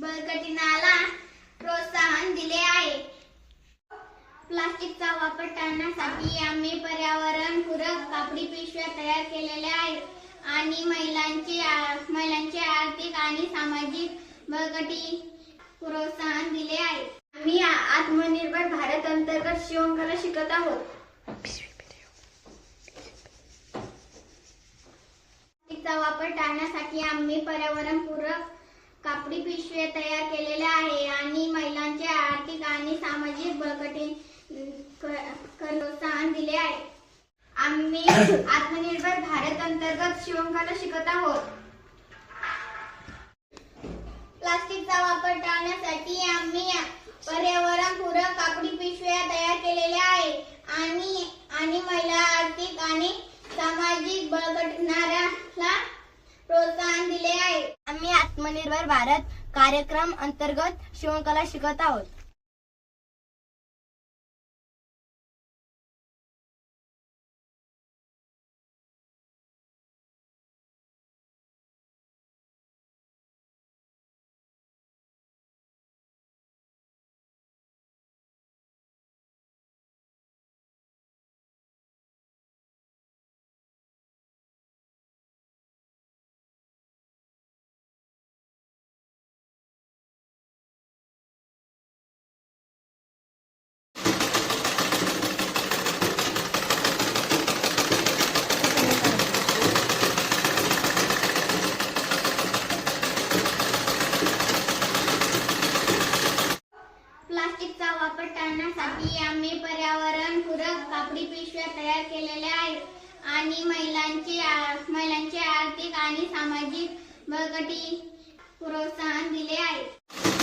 बळकटीला प्रोत्साहन दिले आहे. प्लास्टिकचा वापर टाळण्यासाठी आम्ही पर्यावरणपूरक कापडी पिशव्या तयार केलेल्या आहेत आणि महिलांचे आर्थिक आणि सामाजिक बळकटी प्रोत्साहन दिले आहे. आम्ही आत्मनिर्भर भारत अंतर्गत शिवणकला शिकत आहोत. प्लास्टिकचा वापर टाळण्यासाठी आम्ही पर्यावरणपूरक कापडी पिशव्या तयार केलेल्या आहे आणि महिलांचे आर्थिक आणि सामाजिक बळकटी प्रोत्साहन दिले आहे. आम्ही आत्मनिर्भर भारत अंतर्गत शिवणकला शिकत आहोत. प्लास्टिकचा वापर टाळण्यासाठी आम्ही पर्यावरणपूरक कापडी पिशव्या तयार केलेल्या आहे आणि महिला आर्थिक आणि सामाजिक बळकटीला प्रोत्साहन दिले आहे. आम्ही आत्मनिर्भर भारत कार्यक्रम अंतर्गत शिवणकला शिकत आहोत. प्लास्टिकचा वापर टाळण्यासाठी आम्ही पर्यावरणपूरक कापडी पिशव्या तयार केलेल्या आहेत आणि महिलांचे आर्थिक आणि सामाजिक बळकटी प्रोत्साहन दिले आहे.